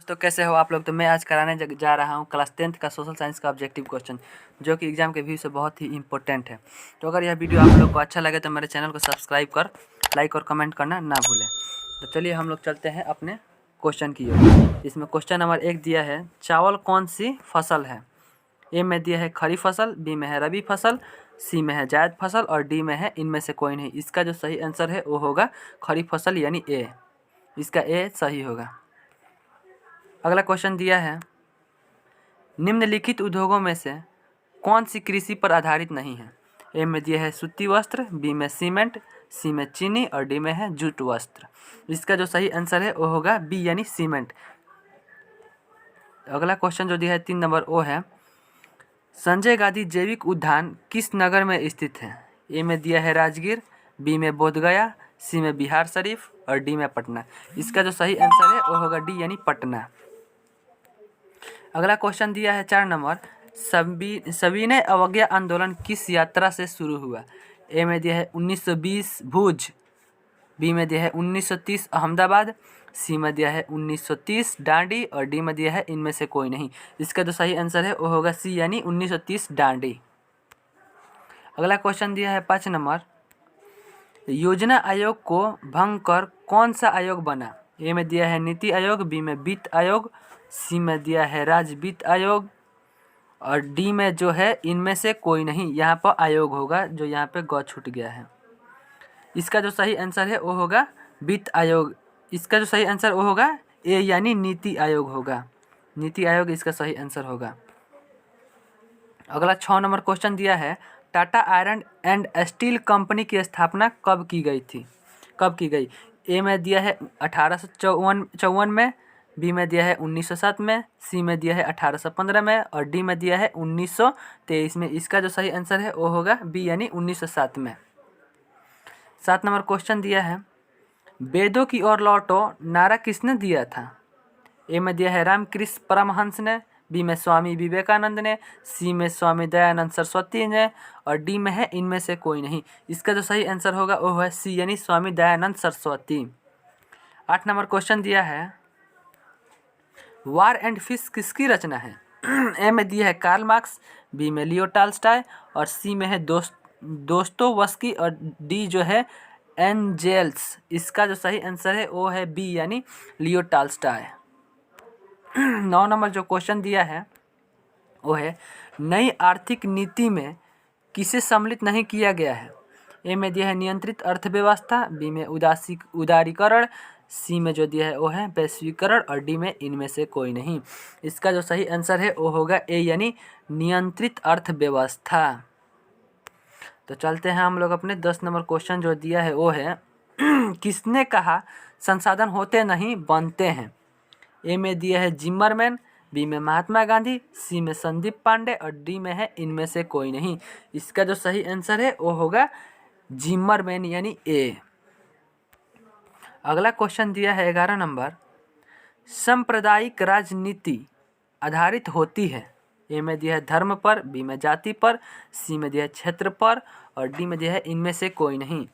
दोस्तों कैसे हो आप लोग। तो मैं आज कराने जा रहा हूँ क्लास 10th का सोशल साइंस का ऑब्जेक्टिव क्वेश्चन, जो कि एग्जाम के व्यू से बहुत ही इंपॉर्टेंट है। तो अगर यह वीडियो आप लोग को अच्छा लगे तो मेरे चैनल को सब्सक्राइब कर लाइक और कमेंट करना ना भूलें। तो चलिए हम लोग चलते हैं अपने क्वेश्चन की ओर। इसमें क्वेश्चन नंबर 1 दिया है, चावल कौन सी फसल है। ए में दिया है खरीफ फसल, बी में है रबी फसल, सी में है जायद फसल और डी में है इनमें से कोई नहीं। इसका जो सही आंसर है वो होगा खरीफ फसल यानी ए। इसका ए सही होगा। अगला क्वेश्चन दिया है, निम्नलिखित उद्योगों में से कौन सी कृषि पर आधारित नहीं है। ए में दिया है सूती वस्त्र, बी में सीमेंट, सी में चीनी और डी में है जूट वस्त्र। इसका जो सही आंसर है वो होगा बी यानी सीमेंट। अगला क्वेश्चन जो दिया है 3 नंबर वो है, संजय गांधी जैविक उद्यान किस नगर में स्थित है। ए में दिया है राजगीर, बी में बोधगया, सी में बिहार शरीफ और डी में पटना। इसका जो सही आंसर है वो होगा डी यानी पटना। अगला क्वेश्चन दिया है 4 नंबर, सविनय अवज्ञा आंदोलन किस यात्रा से शुरू हुआ। ए में दिया है 1920 भुज, बी में दिया है 1930 अहमदाबाद, सी में दिया है 1930 डांडी और डी में दिया है इनमें से कोई नहीं। इसका जो सही आंसर है वो होगा सी यानी 1930 डांडी। अगला क्वेश्चन दिया है 5 नंबर, योजना आयोग को भंग कर कौन सा आयोग बना। ए में दिया है नीति आयोग, बी में वित्त आयोग, सी में दिया है राज्य वित्त आयोग और डी में जो है इनमें से कोई नहीं। यहाँ पर आयोग होगा, जो यहाँ पे ग छूट गया है। इसका जो सही आंसर है वो होगा वित्त आयोग। इसका जो सही आंसर वो होगा ए यानी नीति आयोग होगा। नीति आयोग इसका सही आंसर होगा। अगला 6 नंबर क्वेश्चन दिया है, Tata iron and steel company की स्थापना कब की गई। ए में दिया है 1854 में, बी में दिया है 1907 में, सी में दिया है 1815 में और डी में दिया है 1923 में। इसका जो सही आंसर है वो होगा बी यानी 1907 में। 7 नंबर क्वेश्चन दिया है, वेदों की ओर लौटो नारा किसने दिया था। ए में दिया है रामकृष्ण परमहंस ने, बी में स्वामी विवेकानंद ने, सी में स्वामी दयानंद सरस्वती ने और डी में है इनमें से कोई नहीं। इसका जो सही आंसर होगा वो है सी यानी स्वामी दयानंद सरस्वती। 8 नंबर क्वेश्चन दिया है, वार एंड पीस किसकी रचना है। ए में दिया है कार्ल मार्क्स, बी में लियो टॉल्स्टॉय और सी में है दोस्तोवस्की और डी जो है एंजेल्स। इसका जो सही आंसर है वो है बी यानी लियो टॉल्स्टॉय। 9 नंबर जो क्वेश्चन दिया है वो है, नई आर्थिक नीति में किसे सम्मिलित नहीं किया गया है। ए में दिया है नियंत्रित अर्थव्यवस्था, बी में उदारीकरण, सी में जो दिया है वो है वैश्वीकरण और डी में इनमें से कोई नहीं। इसका जो सही आंसर है वो होगा ए यानी नियंत्रित अर्थव्यवस्था। तो चलते हैं हम लोग अपने 10 नंबर क्वेश्चन जो दिया है वो है, किसने कहा संसाधन होते नहीं बनते हैं। ए में दिया है जिम्मरमैन, बी में महात्मा गांधी, सी में संदीप पांडे और डी में है इनमें से कोई नहीं। इसका जो सही आंसर है वो होगा जिम्मरमैन यानी ए। अगला क्वेश्चन दिया है 11 नंबर, सांप्रदायिक राजनीति आधारित होती है। ए में दिया है धर्म पर, बी में जाति पर, सी में दिया है क्षेत्र पर और डी में दिया है इनमें से कोई नहीं।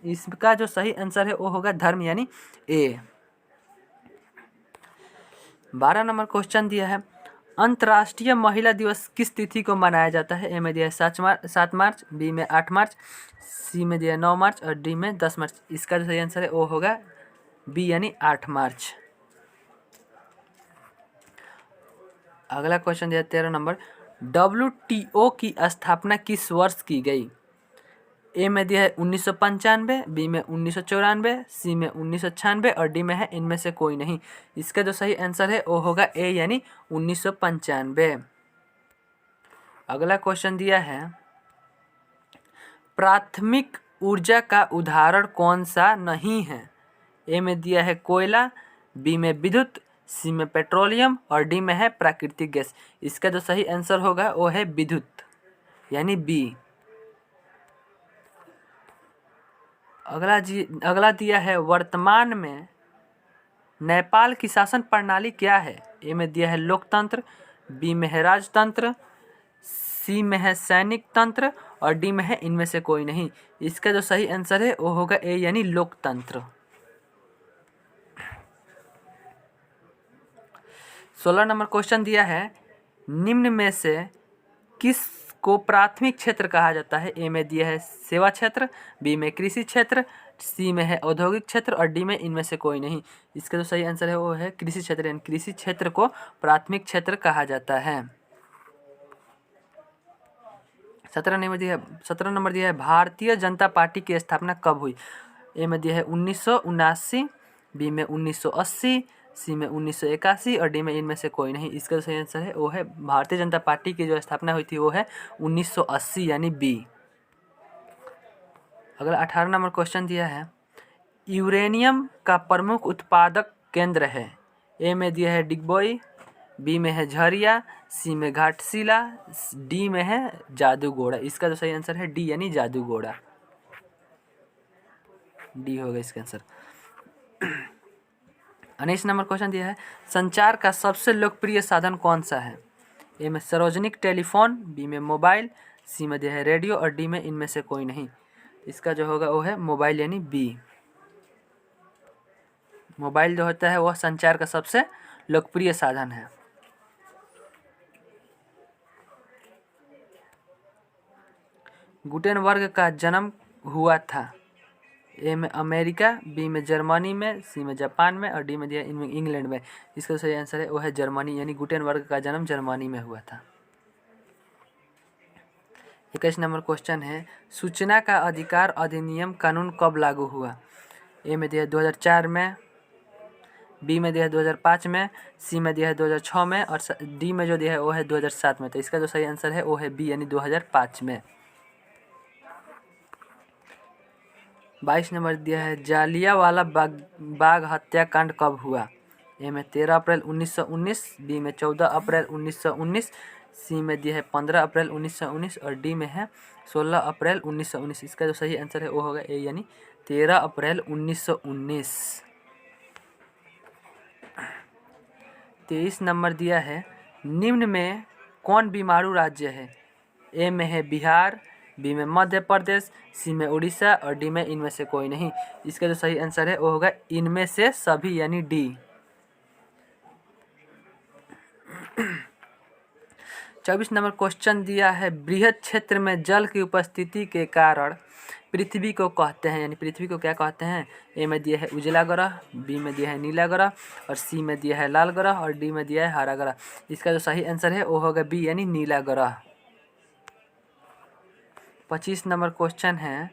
इसका जो सही आंसर है वो होगा धर्म यानी ए। 12 नंबर क्वेश्चन दिया है, अंतर्राष्ट्रीय महिला दिवस किस तिथि को मनाया जाता है। ए में दिया है 7 मार्च, बी में 8 मार्च, सी में दिया है 9 मार्च और डी में 10 मार्च। इसका जो सही आंसर है वो होगा बी यानी 8 मार्च। अगला क्वेश्चन दिया 13 नंबर, WTO की स्थापना किस वर्ष की गई। ए में दिया है 1995, बी में 1994, सी में 1996 और डी में है इनमें से कोई नहीं। इसका जो सही आंसर है वो होगा ए यानी 1995। अगला क्वेश्चन दिया है, प्राथमिक ऊर्जा का उदाहरण कौन सा नहीं है। ए में दिया है कोयला, बी में विद्युत, सी में पेट्रोलियम और डी में है प्राकृतिक गैस। इसका जो सही आंसर होगा वो है विद्युत यानी बी। अगला दिया है, वर्तमान में नेपाल की शासन प्रणाली क्या है। ए में दिया है लोकतंत्र, बी में है राजतंत्र, सी में है सैनिक तंत्र और डी में है इनमें से कोई नहीं। इसका जो सही आंसर है वो होगा ए यानी लोकतंत्र। 16 नंबर क्वेश्चन दिया है, निम्न में से किस को प्राथमिक क्षेत्र कहा जाता है? ए में दिया है सेवा क्षेत्र, बी में कृषि क्षेत्र, सी में है औद्योगिक क्षेत्र और डी में इनमें से कोई नहीं। इसका जो सही आंसर है वो है कृषि क्षेत्र, यानी कृषि क्षेत्र को प्राथमिक क्षेत्र कहा जाता है। 17 नंबर दिया है, भारतीय जनता पार्टी की स्थापना कब हुई? ए में दिया है 1979, बी में 1980, सी में 1981 और डी में इनमें से कोई नहीं। इसका जो सही आंसर है वो है भारतीय जनता पार्टी की जो स्थापना हुई थी वो है 1980 यानी बी। अगला 18 नंबर क्वेश्चन दिया है, यूरेनियम का प्रमुख उत्पादक केंद्र है? ए में दिया है डिगबोई, बी में है झरिया, सी में घाटशिला, डी में है जादूगोड़ा। इसका जो सही आंसर है डी यानी जादूगोड़ा, डी होगा इसका आंसर। 19 नंबर क्वेश्चन दिया है, संचार का सबसे लोकप्रिय साधन कौन सा है? ए में सार्वजनिक टेलीफोन, बी में मोबाइल, सी में दिया है रेडियो और डी में इनमें से कोई नहीं। इसका जो होगा वो है मोबाइल यानी बी। मोबाइल जो होता है वह संचार का सबसे लोकप्रिय साधन है। गुटेनबर्ग का जन्म हुआ था? ए में अमेरिका, बी में जर्मनी में, सी में जापान में और डी में दिया इनमें इंग्लैंड में। इसका सही आंसर है वो है जर्मनी, यानी गुटेनबर्ग का जन्म जर्मनी में हुआ था। 21 नंबर क्वेश्चन है, सूचना का अधिकार अधिनियम कानून कब लागू हुआ? ए में दिया है 2004 में, बी में दिया है 2005 में, सी में दिया है 2006 में और डी में जो दिया है वो है 2007 में। तो इसका जो सही आंसर है वो है बी यानी 2005 में। 22 नंबर दिया है, जालियांवाला बाग हत्याकांड कब हुआ? ए में 13 अप्रैल 1919, बी में 14 अप्रैल 1919, सी में दिया है 15 अप्रैल 1919 और डी में है 16 अप्रैल 1919। इसका जो सही आंसर है वो होगा ए यानी 13 अप्रैल 1919। 23 नंबर दिया है, निम्न में कौन बीमारू राज्य है? ए में है बिहार, बी में मध्य प्रदेश, सी में उड़ीसा और डी में इनमें से कोई नहीं। इसका जो सही आंसर है वो होगा इनमें से सभी यानी डी। 24 नंबर क्वेश्चन दिया है, बृहद क्षेत्र में जल की उपस्थिति के कारण पृथ्वी को कहते हैं, यानी पृथ्वी को क्या कहते हैं? ए में दिया है उजला ग्रह, बी में दिया है नीला ग्रह और सी में दिया है लाल ग्रह और डी में दिया है हरा ग्रह। इसका जो सही आंसर है वो होगा बी यानी नीला ग्रह। 25 नंबर क्वेश्चन है,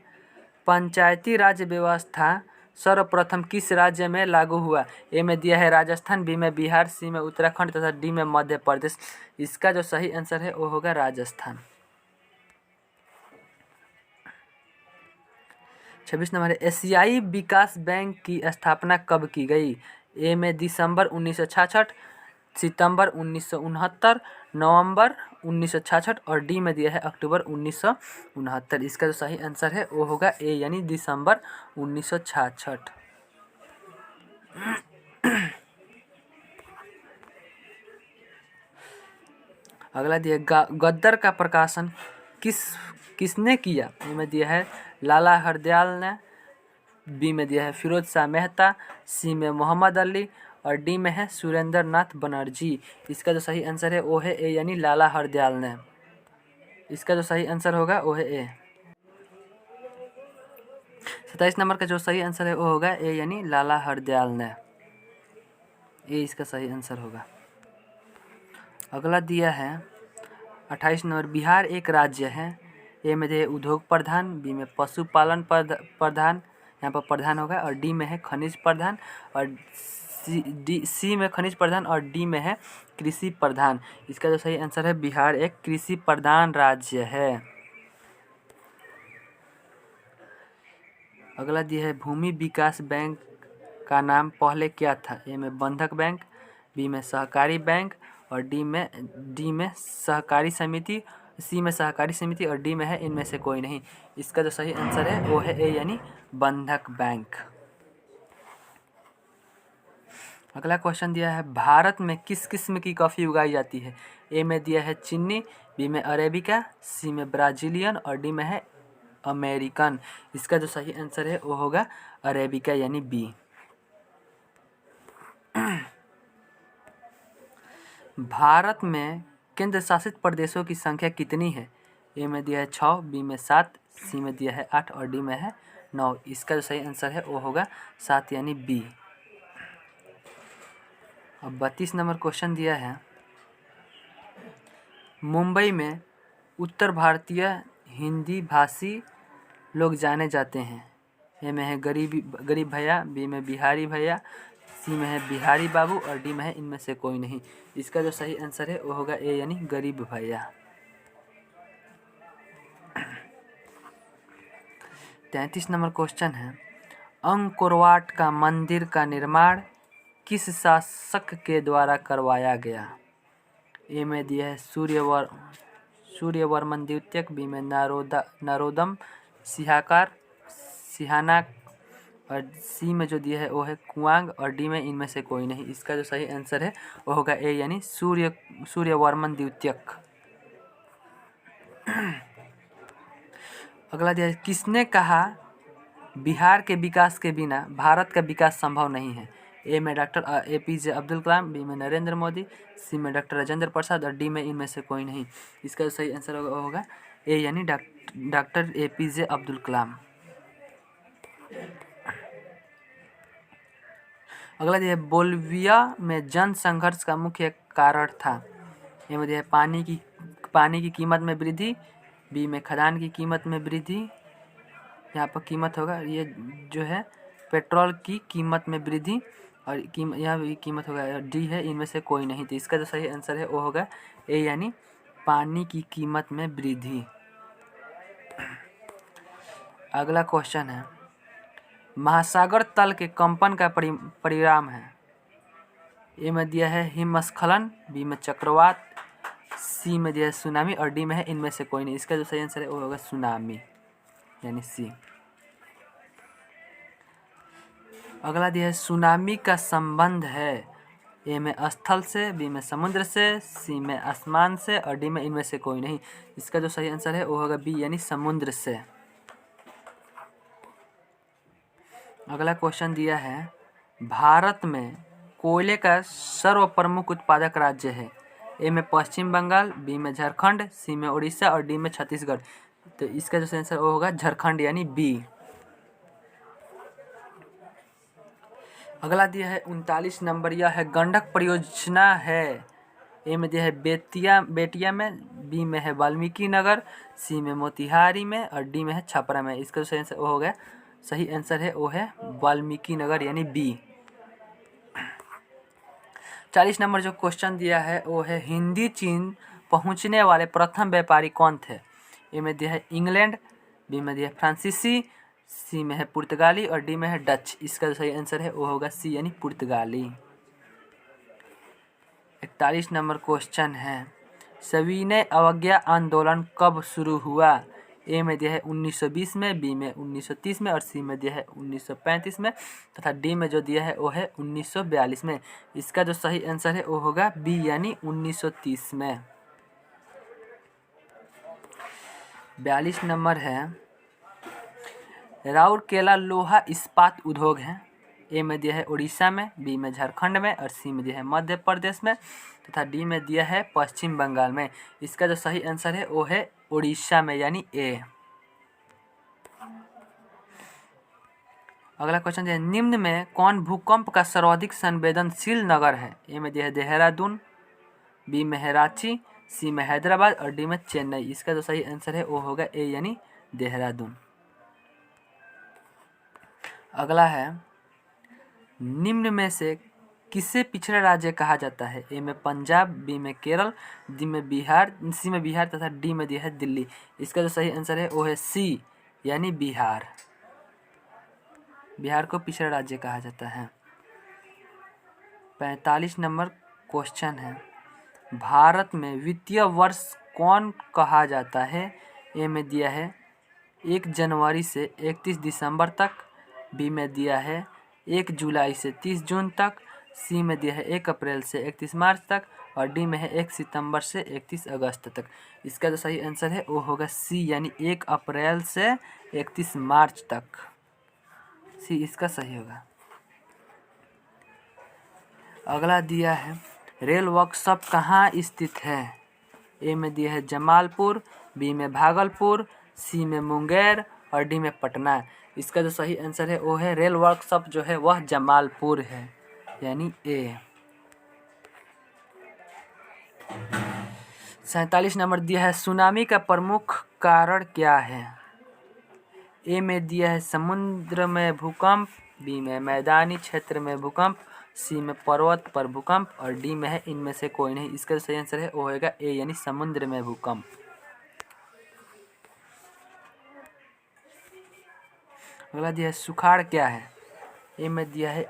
पंचायती राज व्यवस्था सर्वप्रथम किस राज्य में लागू हुआ? ए में दिया है राजस्थान, बी में बिहार, सी में उत्तराखंड तथा डी में मध्य प्रदेश। इसका जो सही आंसर है वो होगा राजस्थान। 26 नंबर है, एशियाई विकास बैंक की स्थापना कब की गई? ए में दिसंबर 1966, सितंबर 1969, नवंबर 1966 और डी में दिया है अक्टूबर 1969। इसका जो सही आंसर है वो होगा ए यानी दिसंबर 1966। अगला दिया गद्दर का प्रकाशन किसने किया? ए में दिया है लाला हरदयाल ने, बी में दिया है फिरोज शाह मेहता, सी में मोहम्मद अली और डी में है सुरेंद्र नाथ बनर्जी। इसका जो सही आंसर है वो है ए यानी लाला हरदयाल ने। इसका जो सही आंसर होगा वो है ए। 27 नंबर का जो सही आंसर है वो होगा ए यानी लाला हरदयाल ने, ए इसका सही आंसर होगा। अगला दिया है 28 नंबर, बिहार एक राज्य है? ए में दिया है उद्योग प्रधान, बी में पशुपालन प्रधान, यहाँ पर प्रधान होगा और डी में है खनिज प्रधान और सी में खनिज प्रधान और डी में है कृषि प्रधान। इसका जो सही आंसर है बिहार एक कृषि प्रधान राज्य है। अगला दिया है, भूमि विकास बैंक का नाम पहले क्या था? ए में बंधक बैंक, बी में सहकारी बैंक और डी में सहकारी समिति, सी में सहकारी समिति और डी में है इनमें से कोई नहीं। इसका जो सही आंसर है वो है ए यानी बंधक बैंक। अगला क्वेश्चन दिया है, भारत में किस किस्म की कॉफ़ी उगाई जाती है? ए में दिया है चीनी, बी में अरेबिका, सी में ब्राज़ीलियन और डी में है अमेरिकन। इसका जो सही आंसर है वो होगा अरेबिका यानी बी। भारत में केंद्र शासित प्रदेशों की संख्या कितनी है? ए में दिया है 6, बी में 7, सी में दिया है 8 और डी में है 9। इसका जो सही आंसर है वो होगा 7 यानी बी। अब 32 नंबर क्वेश्चन दिया है, मुंबई में उत्तर भारतीय हिंदी भाषी लोग जाने जाते हैं। ए में है गरीब भैया, बी में बिहारी भैया, सी में है बिहारी बाबू और डी में है इनमें से कोई नहीं। इसका जो सही आंसर है वो होगा ए यानी गरीब भैया। 33 नंबर क्वेश्चन है, अंकोरवाट का मंदिर का निर्माण किस शासक के द्वारा करवाया गया? ए में दिया है सूर्यवर्मन द्वितीय, बी में नरोदम सिहानाक और सी में जो दिया है वो है कुआंग और डी में इनमें से कोई नहीं। इसका जो सही आंसर है वो होगा ए यानी सूर्यवर्मन द्वितीय। अगला दिया है, किसने कहा बिहार के विकास के बिना भारत का विकास संभव नहीं है? ए में doctor APJ Abdul Kalam, B में नरेंद्र मोदी, सी में डॉक्टर राजेंद्र प्रसाद और डी में इनमें से कोई नहीं। इसका सही आंसर होगा ए यानी डॉक्टर APJ अब्दुल कलाम। अगला दिया है, बोलिविया में जन संघर्ष का मुख्य कारण था। ए में दिया है पानी की कीमत में वृद्धि, बी में खदान की कीमत में वृद्धि, यहाँ पर कीमत होगा ये जो है पेट्रोल की कीमत में वृद्धि और यहाँ भी कीमत होगा डी है इनमें से कोई नहीं। तो इसका जो सही आंसर है वो होगा ए यानी पानी की कीमत में वृद्धि। अगला क्वेश्चन है, महासागर तल के कंपन का परिणाम है। ए में दिया है हिमस्खलन, बी में चक्रवात, सी में दिया है सुनामी और डी में है इनमें से कोई नहीं। इसका जो सही आंसर है वो होगा सुनामी यानी सी। अगला दिया है, सुनामी का संबंध है। ए में स्थल से, बी में समुद्र से, सी में आसमान से और डी में इनमें से कोई नहीं। इसका जो सही आंसर है वो होगा बी यानी समुद्र से। अगला क्वेश्चन दिया है, भारत में कोयले का सर्वप्रमुख उत्पादक राज्य है। ए में पश्चिम बंगाल, बी में झारखंड, सी में उड़ीसा और डी में छत्तीसगढ़। तो इसका जो आंसर वो होगा झारखंड यानी बी। अगला दिया है 39 नंबर, यह है गंडक परियोजना है। ए में दिया है बेतिया में, बी में है वाल्मीकि नगर, सी में मोतिहारी में और डी में है छपरा में। इसका जो सही आंसर वो हो गया, सही आंसर है वो है वाल्मीकि नगर यानी बी। 40 नंबर जो क्वेश्चन दिया है वो है, हिंदी चीन पहुंचने वाले प्रथम व्यापारी कौन थे? ए में दिया है इंग्लैंड, बी में दिया है फ्रांसीसी, सी में है पुर्तगाली और डी में है डच। इसका जो सही आंसर है वो होगा सी यानी पुर्तगाली। 41 नंबर क्वेश्चन है, सविनय अवज्ञा आंदोलन कब शुरू हुआ? ए में दिया है 1920 में, बी में 1930 में और सी में दिया है 1935 में तथा डी में जो दिया है वो है 1942 में। इसका जो सही आंसर है वो होगा बी यानी 1930 में। 42 नंबर है, राउरकेला लोहा इस्पात उद्योग है। ए में दिया है उड़ीसा में, बी में झारखंड में और सी में दिया है मध्य प्रदेश में तथा डी में दिया है पश्चिम बंगाल में। इसका जो सही आंसर है वो है उड़ीसा में यानी ए। अगला क्वेश्चन है, निम्न में कौन भूकंप का सर्वाधिक संवेदनशील नगर है? ए में दिया है देहरादून, बी में है रांची, सी में हैदराबाद और डी में चेन्नई। इसका जो सही आंसर है वो होगा ए यानी देहरादून। अगला है, निम्न में से किसे पिछड़ा राज्य कहा जाता है? ए में पंजाब, बी में केरल, डी में बिहार, सी में बिहार तथा डी में दिया है दिल्ली। इसका जो सही आंसर है वो है सी यानी बिहार। बिहार को पिछड़ा राज्य कहा जाता है। 45 नंबर क्वेश्चन है, भारत में वित्तीय वर्ष कौन कहा जाता है? ए में दिया है 1 जनवरी से 31 दिसंबर तक, बी में दिया है 1 जुलाई से 30 जून तक, सी में दिया है 1 अप्रैल से 31 मार्च तक और डी में है 1 सितंबर से 31 अगस्त तक। इसका जो सही आंसर है वो होगा सी यानी 1 अप्रैल से 31 मार्च तक। सी इसका सही होगा। अगला दिया है, रेल वर्कशॉप कहाँ स्थित है? ए में दिया है जमालपुर, बी में भागलपुर, सी में मुंगेर और डी में पटना। इसका जो सही आंसर है वो है रेल वर्कशॉप जो है वह जमालपुर है, यानी ए। 47 नंबर दिया है सुनामी का प्रमुख कारण क्या है? ए में दिया है समुद्र में भूकंप, बी में मैदानी क्षेत्र में भूकंप, सी में पर्वत पर भूकंप और डी में है इनमें से कोई नहीं। इसका सही आंसर है वो होगा ए, यानी समुद्र में भूकंप। अगला दिया है सुखाड़ क्या है? ए में दिया है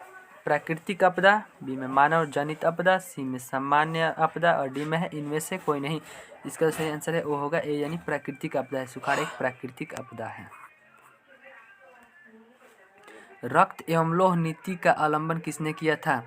प्राकृतिक आपदा, बी में मानव जनित आपदा, सी में सामान्य आपदा और डी में है इनमें से कोई नहीं। इसका सही आंसर है वो होगा ए, यानी प्राकृतिक आपदा है। सुखाड़ एक प्राकृतिक आपदा है। रक्त एवं लौह नीति का अवलंबन किसने किया था?